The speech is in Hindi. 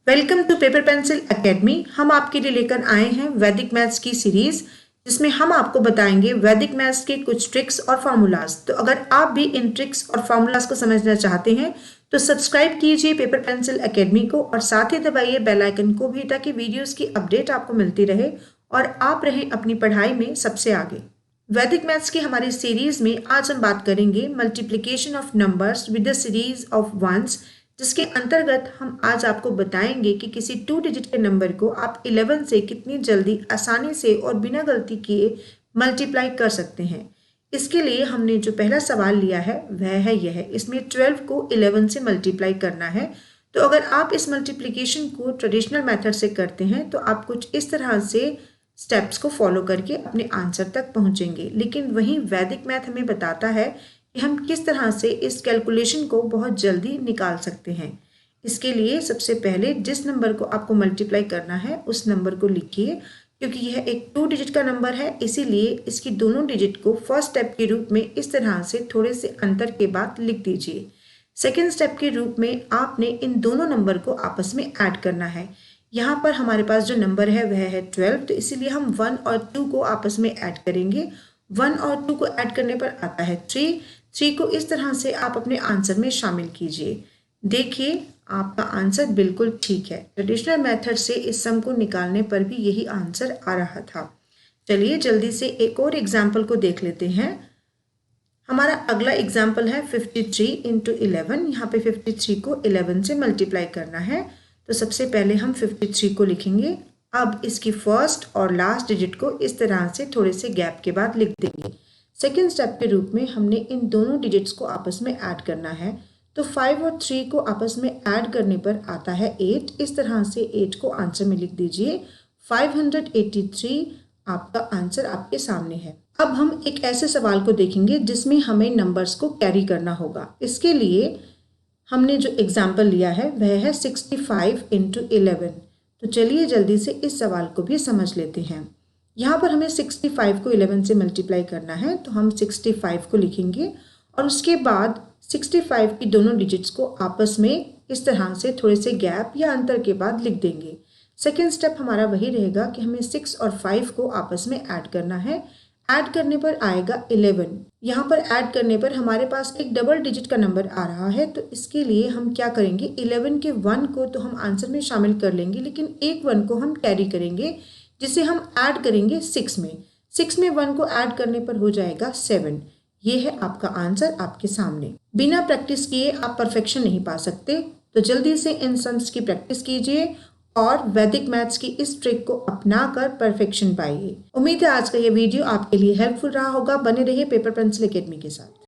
Welcome to paper pencil academy. हम आपके लिए लेकर आए हैं वैदिक मैथ्स की सीरीज, जिसमें हम आपको बताएंगे वैदिक मैथ्स के कुछ ट्रिक्स और फार्मूलाज। तो अगर आप भी इन ट्रिक्स और फार्मूलाज को समझना चाहते हैं तो सब्सक्राइब कीजिए पेपर पेंसिल एकेडमी को और साथ ही दबाइए बेल आइकन को भी, ताकि वीडियोस की अपडेट आपको मिलती रहे और आप रहें अपनी पढ़ाई में सबसे आगे। वैदिक मैथ्स की हमारी सीरीज में आज हम बात करेंगे multiplication of numbers with the series of ones, जिसके अंतर्गत हम आज आपको बताएंगे कि किसी 2 डिजिट के नंबर को आप 11 से कितनी जल्दी आसानी से और बिना गलती किए मल्टीप्लाई कर सकते हैं। इसके लिए हमने जो पहला सवाल लिया है वह है यह। इसमें 12 को 11 से मल्टीप्लाई करना है। तो अगर आप इस मल्टीप्लिकेशन को ट्रेडिशनल मेथड से करते हैं तो आप कुछ इस तरह से स्टेप्स को फॉलो करके अपने आंसर तक पहुंचेंगे। लेकिन वहीं वैदिक मैथ हमें बताता है कि हम किस तरह से इस कैलकुलेशन को बहुत जल्दी निकाल सकते हैं। इसके लिए सबसे पहले जिस नंबर को आपको मल्टीप्लाई करना है उस नंबर को लिखिए। क्योंकि यह एक 2 डिजिट का नंबर है, इसीलिए इसकी दोनों डिजिट को फर्स्ट स्टेप के रूप में इस तरह से थोड़े से अंतर के बाद लिख दीजिए। सेकेंड स्टेप के रूप में आपने इन दोनों नंबर को आपस में ऐड करना है। यहाँ पर हमारे पास जो नंबर है वह है 12, तो इसीलिए हम 1 और 2 को आपस में ऐड करेंगे। 1 और 2 को ऐड करने पर आता है 3 को इस तरह से आप अपने आंसर में शामिल कीजिए। देखिए, आपका आंसर बिल्कुल ठीक है। ट्रेडिशनल मेथड से इस सम को निकालने पर भी यही आंसर आ रहा था। चलिए जल्दी से एक और एग्जाम्पल को देख लेते हैं। हमारा अगला एग्जाम्पल है 53 इंटू 11। यहाँ पे 53 को 11 से मल्टीप्लाई करना है। तो सबसे पहले हम 53 को लिखेंगे। अब इसकी फर्स्ट और लास्ट डिजिट को इस तरह से थोड़े से गैप के बाद लिख देंगे। सेकेंड स्टेप के रूप में हमने इन दोनों डिजिट्स को आपस में ऐड करना है। तो 5 और 3 को आपस में ऐड करने पर आता है 8। इस तरह से 8 को आंसर में लिख दीजिए। 583 आपका आंसर आपके सामने है। अब हम एक ऐसे सवाल को देखेंगे जिसमें हमें नंबर्स को कैरी करना होगा। इसके लिए हमने जो एग्जाम्पल लिया है वह है 65 इंटू 11। तो चलिए जल्दी से इस सवाल को भी समझ लेते हैं। यहाँ पर हमें 65 को 11 से मल्टीप्लाई करना है, तो हम 65 को लिखेंगे और उसके बाद 65 की दोनों डिजिट्स को आपस में इस तरह से थोड़े से गैप या अंतर के बाद लिख देंगे। सेकेंड स्टेप हमारा वही रहेगा कि हमें 6 और 5 को आपस में ऐड करना है। ऐड करने पर आएगा 11। यहाँ पर ऐड करने पर हमारे पास एक डबल डिजिट का नंबर आ रहा है, तो इसके लिए हम क्या करेंगे, 11 के 1 को तो हम आंसर में शामिल कर लेंगे, लेकिन एक 1 को हम कैरी करेंगे, जिसे हम ऐड करेंगे 6 में। 6 में 1 को ऐड करने पर हो जाएगा 7। ये है आपका आंसर आपके सामने। बिना प्रैक्टिस किए आप परफेक्शन नहीं पा सकते, तो जल्दी से इन सम्स की प्रैक्टिस कीजिए और वैदिक मैथ्स की इस ट्रिक को अपनाकर परफेक्शन पाइए। उम्मीद है आज का ये वीडियो आपके लिए हेल्पफुल रहा होगा। बने रहिए पेपर पेंसिल एकेडमी के साथ।